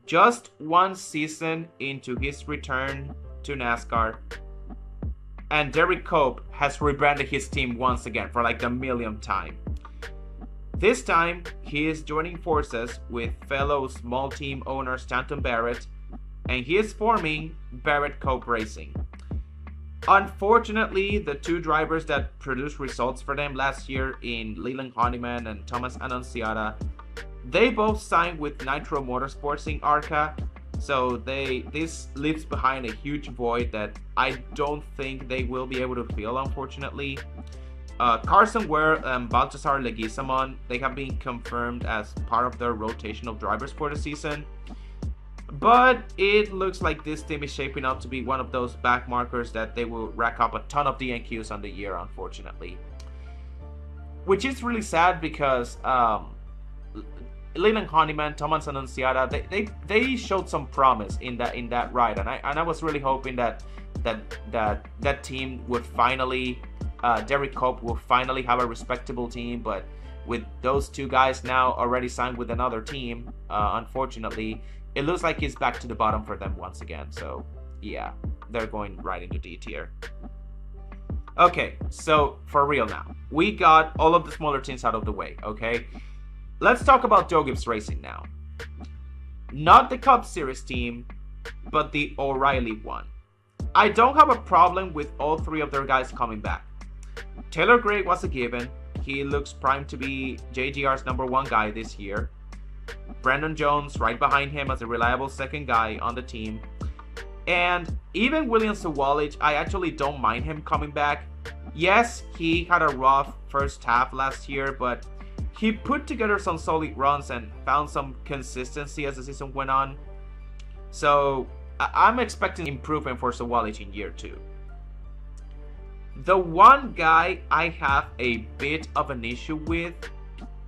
Just one season into his return to NASCAR, and Derek Cope has rebranded his team once again for like the millionth time. This time, he is joining forces with fellow small team owner Stanton Barrett, and he is forming Barrett Cope Racing. Unfortunately, the two drivers that produced results for them last year in Leland Honeyman and Thomas Annunziata, they both signed with Nitro Motorsports in ARCA, so this leaves behind a huge void that I don't think they will be able to fill, unfortunately. Carson Ware and Baltasar Leguizamon, they have been confirmed as part of their rotation of drivers for the season. But it looks like this team is shaping up to be one of those back markers that they will rack up a ton of DNQs on the year, unfortunately. Which is really sad because Leland Honeyman, Thomas Annunziata, they showed some promise in that ride, and I was really hoping that team would finally, Derek Cope will finally have a respectable team. But with those two guys now already signed with another team, unfortunately, it looks like he's back to the bottom for them once again. So yeah, they're going right into D tier. Okay, so for real now, we got all of the smaller teams out of the way, okay? Let's talk about Joe Gibbs Racing now. Not the Cup Series team, but the O'Reilly one. I don't have a problem with all three of their guys coming back. Taylor Gray was a given. He looks primed to be JGR's #1 guy this year. Brandon Jones right behind him as a reliable second guy on the team. And even William Sawalich, I actually don't mind him coming back. Yes, he had a rough first half last year, but he put together some solid runs and found some consistency as the season went on. So I'm expecting improvement for Sawalich in year 2. The one guy I have a bit of an issue with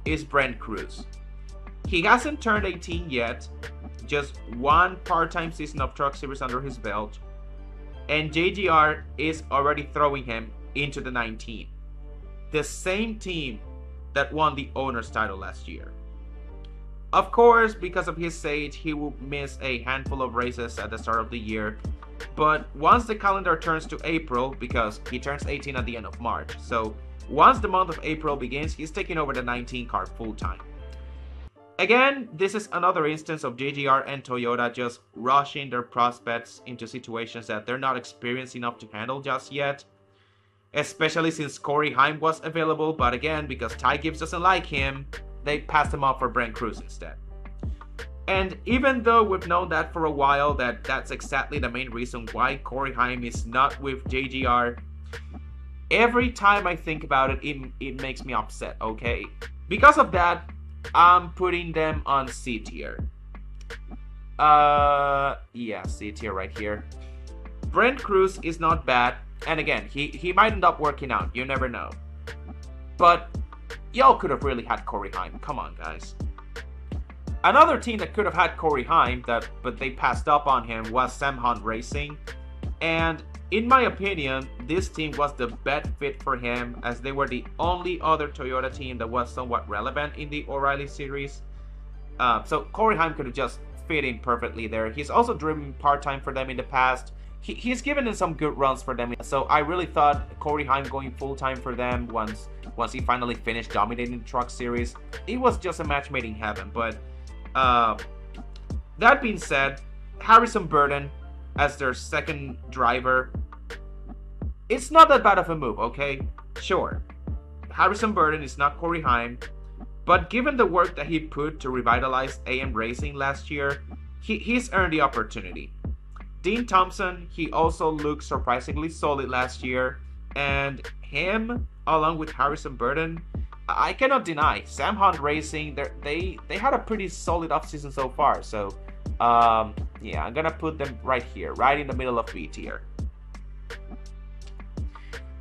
is Brent Cruz. He hasn't turned 18 yet, just one part-time season of Truck Series under his belt, and JGR is already throwing him into the 19. The same team that won the owner's title last year. Of course, because of his age, he will miss a handful of races at the start of the year, but once the calendar turns to April, because he turns 18 at the end of March, so once the month of April begins, he's taking over the 19 car full-time. Again, this is another instance of JGR and Toyota just rushing their prospects into situations that they're not experienced enough to handle just yet. Especially since Corey Heim was available, but again, because Ty Gibbs doesn't like him, they passed him off for Brent Cruz instead. And even though we've known that for a while, that's exactly the main reason why Corey Heim is not with JGR, every time I think about it, it makes me upset, okay? Because of that, I'm putting them on C tier. Yeah, C tier right here. Brent Cruz is not bad, and again, he might end up working out, you never know. But y'all could have really had Corey Heim, come on guys. Another team that could have had Corey Heim, but they passed up on him, was Sam Hunt Racing. And in my opinion, this team was the best fit for him, as they were the only other Toyota team that was somewhat relevant in the O'Reilly series. So Corey Heim could have just fit in perfectly there. He's also driven part-time for them in the past. He's given in some good runs for them. So I really thought Corey Heim going full-time for them once he finally finished dominating the Truck Series, it was just a match made in heaven. But that being said, Harrison Burton as their second driver, it's not that bad of a move, okay? Sure, Harrison Burton is not Corey Heim, but given the work that he put to revitalize AM Racing last year, he's earned the opportunity. Dean Thompson, he also looked surprisingly solid last year, and him, along with Harrison Burton, I cannot deny, Sam Hunt Racing, they had a pretty solid offseason so far, so Yeah, I'm gonna put them right here, right in the middle of B tier.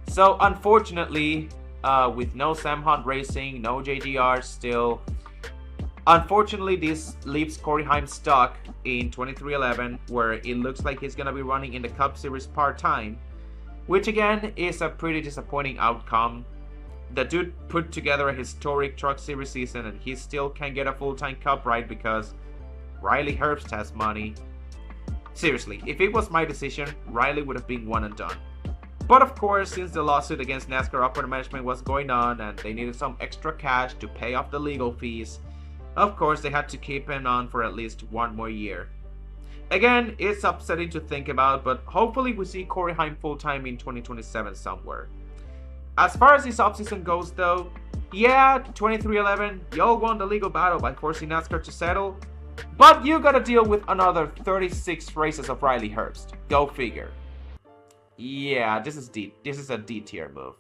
So unfortunately, with no Sam Hunt Racing, no JGR still, unfortunately this leaves Corey Heim stuck in 2311, where it looks like he's gonna be running in the Cup Series part-time, which again is a pretty disappointing outcome. The dude put together a historic Truck Series season and he still can't get a full-time Cup ride because Riley Herbst has money. Seriously, if it was my decision, Riley would have been one and done. But of course, since the lawsuit against NASCAR upper management was going on and they needed some extra cash to pay off the legal fees, of course they had to keep him on for at least one more year. Again, it's upsetting to think about, but hopefully we see Corey Heim full-time in 2027 somewhere. As far as this offseason goes though, yeah, 2311, y'all won the legal battle by forcing NASCAR to settle, but you gotta deal with another 36 races of Riley Herbst. Go figure. Yeah, this is a D tier move.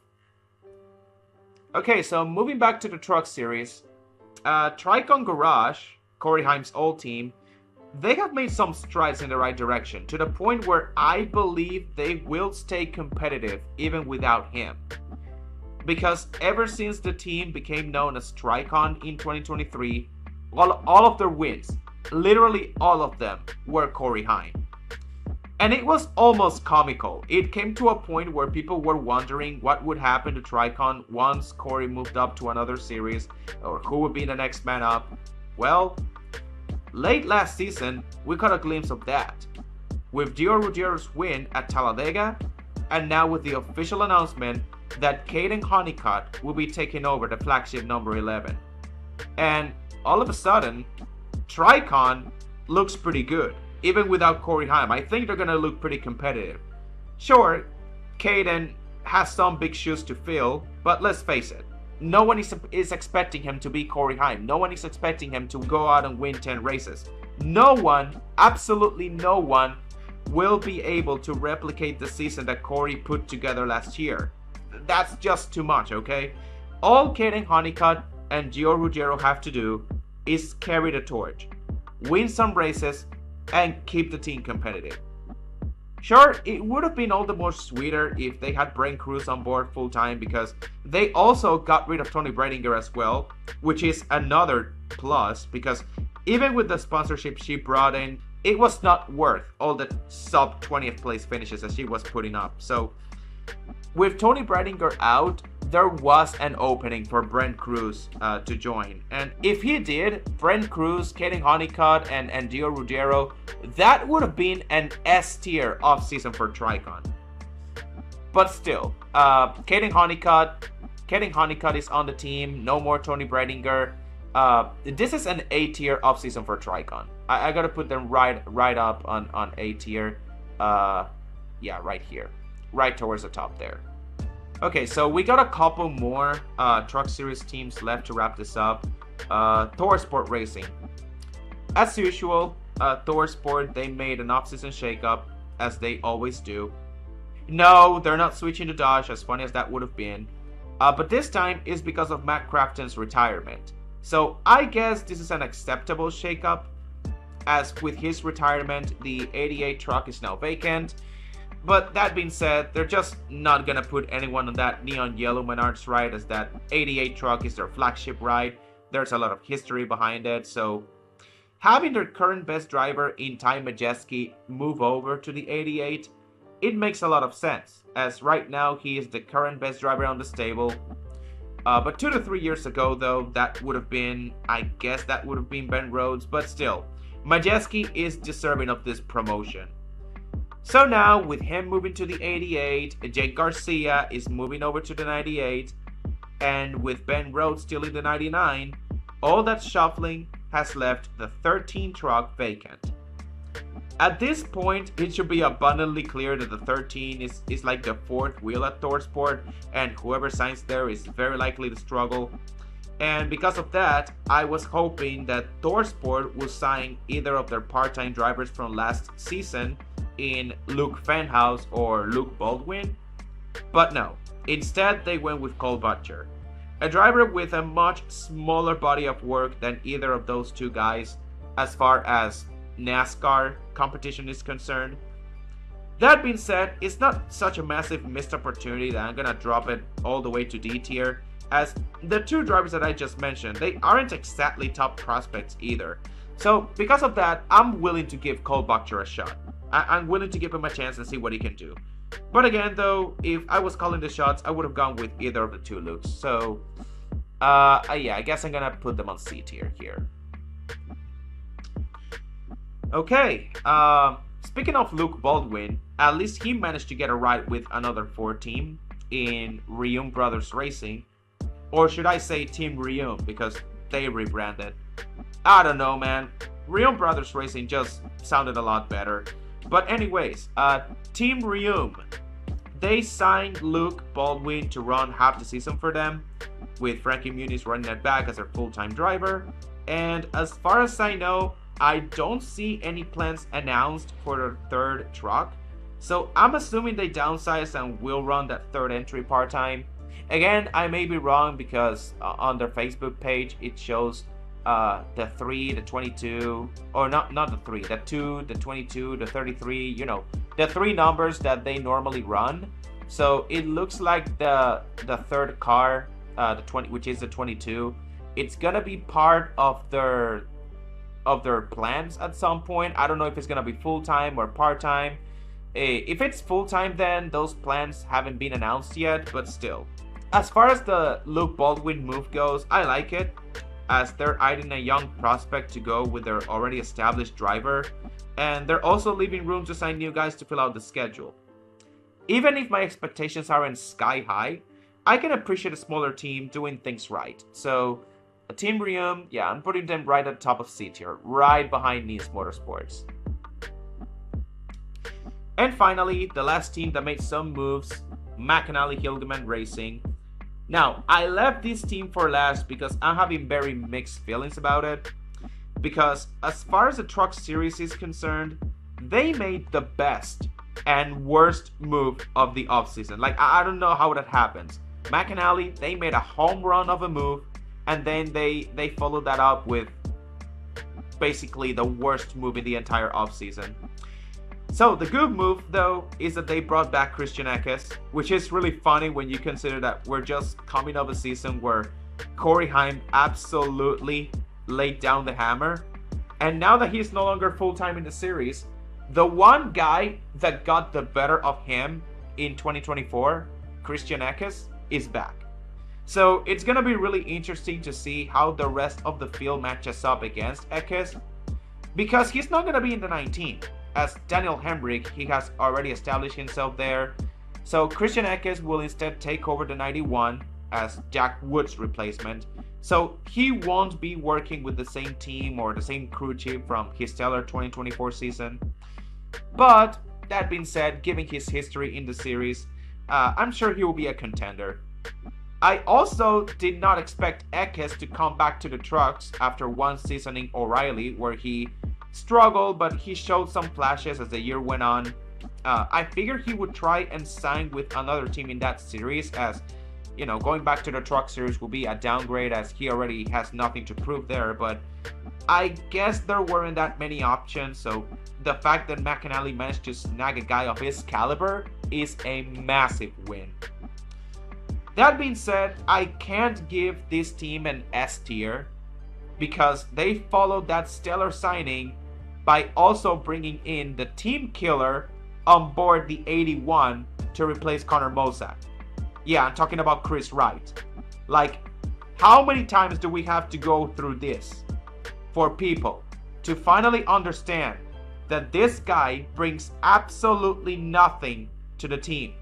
Okay, so moving back to the Truck Series, Tricon Garage, Corey Heim's old team, they have made some strides in the right direction, to the point where I believe they will stay competitive even without him. Because ever since the team became known as Tricon in 2023, all of their wins, literally all of them, were Corey Heim. And it was almost comical. It came to a point where people were wondering what would happen to Tricon once Corey moved up to another series, or who would be the next man up. Well, late last season, we got a glimpse of that. With Gio Ruggiero's win at Talladega, and now with the official announcement that Caden Honeycutt will be taking over the flagship number 11. And all of a sudden, Tricon looks pretty good. Even without Corey Heim, I think they're going to look pretty competitive. Sure, Caden has some big shoes to fill, but let's face it, no one is expecting him to be Corey Heim. No one is expecting him to go out and win 10 races. No one, absolutely no one, will be able to replicate the season that Corey put together last year. That's just too much, okay? All Caden Honeycutt and Gio Ruggiero have to do is carry the torch, win some races, and keep the team competitive. Sure, it would have been all the more sweeter if they had Brent Cruz on board full-time, because they also got rid of Tony Bredinger as well, which is another plus, because even with the sponsorship she brought in, it was not worth all the sub 20th place finishes that she was putting up. So with Tony Bredinger out, there was an opening for Brent Cruz to join. And if he did, Brent Cruz, Caden Honeycutt, and Gio Ruggiero, that would have been an S tier offseason for Tricon. But still, Caden Honeycutt is on the team. No more Tony Bredinger. This is an A tier offseason for Tricon. I gotta put them right up on A tier. Yeah, right here, right towards the top there. Okay, so we got a couple more Truck Series teams left to wrap this up. ThorSport Racing. As usual, ThorSport, they made an offseason shakeup, as they always do. No, they're not switching to Dodge, as funny as that would have been. But this time is because of Matt Crafton's retirement. So I guess this is an acceptable shakeup, as with his retirement, the 88 truck is now vacant. But that being said, they're just not gonna put anyone on that neon yellow Menards ride, as that 88 truck is their flagship ride. There's a lot of history behind it, so having their current best driver in Ty Majeski move over to the 88, it makes a lot of sense, as right now he is the current best driver on the stable. But 2 to 3 years ago though, that would have been, I guess that would have been Ben Rhodes, but still, Majeski is deserving of this promotion. So now, with him moving to the 88, Jake Garcia is moving over to the 98, and with Ben Rhodes still in the 99, all that shuffling has left the 13 truck vacant. At this point, it should be abundantly clear that the 13 is like the fourth wheel at ThorSport, and whoever signs there is very likely to struggle. And because of that, I was hoping that ThorSport will sign either of their part-time drivers from last season in Luke Fenhouse or Luke Baldwin, but no. Instead, they went with Cole Butcher, a driver with a much smaller body of work than either of those two guys as far as NASCAR competition is concerned. That being said, it's not such a massive missed opportunity that I'm gonna drop it all the way to D tier, as the two drivers that I just mentioned, they aren't exactly top prospects either. So because of that, I'm willing to give Cole Buchter a shot. I'm willing to give him a chance and see what he can do. But again, though, if I was calling the shots, I would have gone with either of the two Lukes. So, yeah, I guess I'm gonna put them on C tier here. Okay, speaking of Luke Baldwin, at least he managed to get a ride with another Ford team in Rium Brothers Racing. Or should I say Team Rium, because they rebranded. I don't know, man. Rium Brothers Racing just sounded a lot better. But anyways, Team Rium, they signed Luke Baldwin to run half the season for them, with Frankie Muniz running at back as their full-time driver. And as far as I know, I don't see any plans announced for their third truck. So I'm assuming they downsized and will run that third entry part-time. Again, I may be wrong because on their Facebook page it shows the 3, the 22, or not the 3, the 2, the 22, the 33, you know, the 3 numbers that they normally run. So it looks like the third car, the 20, which is the 22, it's gonna be part of their plans at some point. I don't know if it's gonna be full-time or part-time. If it's full-time, then those plans haven't been announced yet, but still. As far as the Luke Baldwin move goes, I like it, as they're eyeing a young prospect to go with their already established driver, and they're also leaving room to sign new guys to fill out the schedule. Even if my expectations aren't sky high, I can appreciate a smaller team doing things right. So, Team Rium, yeah, I'm putting them right at the top of C tier, right behind Nice Motorsports. And finally, the last team that made some moves, McAnally Hildeman Racing. Now, I left this team for last because I'm having very mixed feelings about it. Because as far as the truck series is concerned, they made the best and worst move of the offseason. Like, I don't know how that happens. McAnally, they made a home run of a move, and then they followed that up with basically the worst move in the entire offseason. So the good move, though, is that they brought back Christian Eckes, which is really funny when you consider that we're just coming off a season where Corey Heim absolutely laid down the hammer. And now that he's no longer full-time in the series, the one guy that got the better of him in 2024, Christian Eckes, is back. So it's going to be really interesting to see how the rest of the field matches up against Eckes, because he's not going to be in the 19. As Daniel Hemrick, he has already established himself there. So Christian Eckes will instead take over the 91 as Jack Wood's replacement. So he won't be working with the same team or the same crew chief from his stellar 2024 season. But that being said, given his history in the series, I'm sure he will be a contender. I also did not expect Eckes to come back to the trucks after one season in O'Reilly, where he struggled, but he showed some flashes as the year went on. I figured he would try and sign with another team in that series, as, you know, going back to the truck series will be a downgrade as he already has nothing to prove there, but I guess there weren't that many options, so the fact that McAnally managed to snag a guy of his caliber is a massive win. That being said, I can't give this team an S tier because they followed that stellar signing by also bringing in the team killer on board the 81 to replace Connor Mosak. Yeah, I'm talking about Chris Wright. Like, how many times do we have to go through this for people to finally understand that this guy brings absolutely nothing to the team?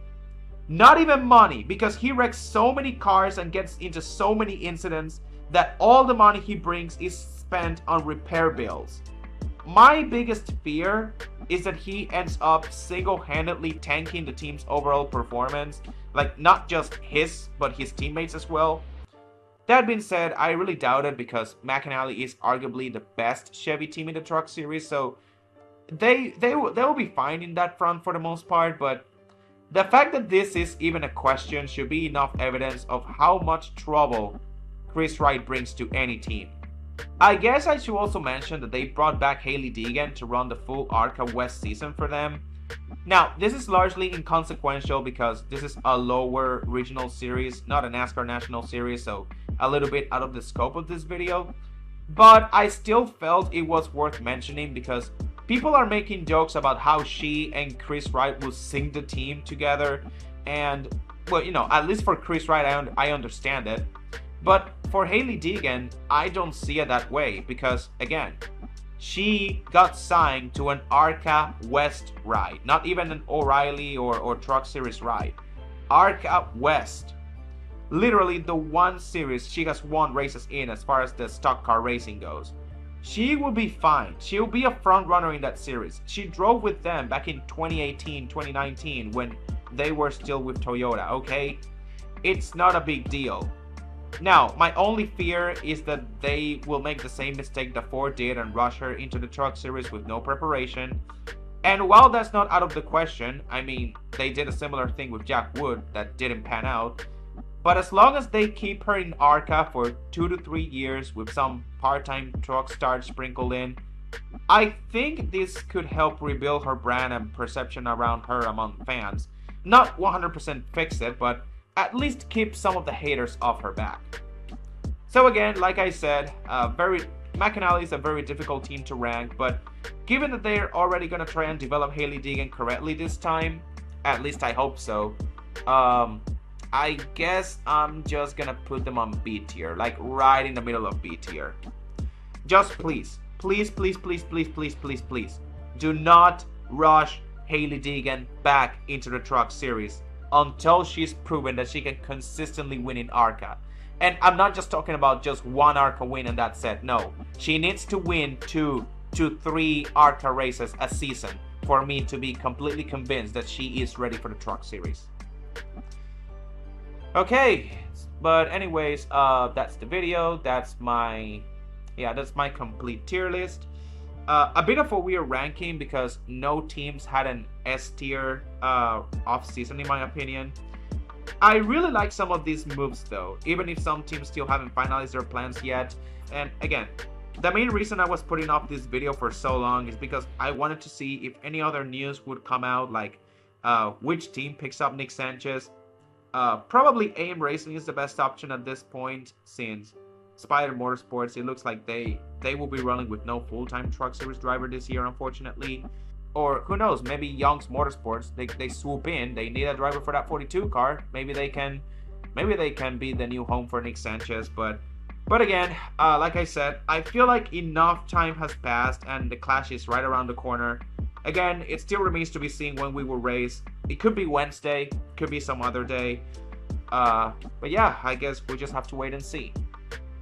Not even money, because he wrecks so many cars and gets into so many incidents that all the money he brings is spent on repair bills. My biggest fear is that he ends up single-handedly tanking the team's overall performance, like not just his, but his teammates as well. That being said, I really doubt it because McAnally is arguably the best Chevy team in the truck series, so they will be fine in that front for the most part, but the fact that this is even a question should be enough evidence of how much trouble Chris Wright brings to any team. I guess I should also mention that they brought back Hailie Deegan to run the full ARCA West season for them. Now, this is largely inconsequential because this is a lower regional series, not a NASCAR National Series, so a little bit out of the scope of this video. But I still felt it was worth mentioning because people are making jokes about how she and Chris Wright will sing the team together. And, well, you know, at least for Chris Wright, I understand it. But for Hailie Deegan, I don't see it that way because, again, she got signed to an ARCA West ride, not even an O'Reilly or Truck Series ride. ARCA West. Literally the one series she has won races in as far as the stock car racing goes. She will be fine. She'll be a front runner in that series. She drove with them back in 2018, 2019 when they were still with Toyota, okay? It's not a big deal. Now, my only fear is that they will make the same mistake that Ford did and rush her into the Truck Series with no preparation. And while that's not out of the question, I mean, they did a similar thing with Jack Wood that didn't pan out. But as long as they keep her in ARCA for 2 to 3 years with some part-time truck start sprinkled in, I think this could help rebuild her brand and perception around her among fans. Not 100% fix it, but at least keep some of the haters off her back. So again, like I said, McAnally is a very difficult team to rank, but given that they're already going to try and develop Hailie Deegan correctly this time, at least I hope so, I guess I'm just going to put them on B tier, like right in the middle of B tier. Just please, do not rush Hailie Deegan back into the Truck Series until she's proven that she can consistently win in ARCA. And I'm not just talking about just one ARCA win and that's it. No, she needs to win 2 to 3 ARCA races a season for me to be completely convinced that she is ready for the Truck Series. Okay, but anyways, that's the video. That's my complete tier list. A bit of a weird ranking because no teams had an S tier off-season in my opinion. I really like some of these moves though, even if some teams still haven't finalized their plans yet. And again, the main reason I was putting off this video for so long is because I wanted to see if any other news would come out, like which team picks up Nick Sanchez. Probably AIM Racing is the best option at this point, since Spider Motorsports, it looks like they will be running with no full-time Truck Series driver this year, unfortunately. Or who knows, maybe Young's Motorsports, they swoop in, they need a driver for that 42 car. Maybe they can be the new home for Nick Sanchez. But again, like I said, I feel like enough time has passed and the clash is right around the corner. Again, it still remains to be seen when we will race. It could be Wednesday, could be some other day. But yeah, I guess we'll just have to wait and see.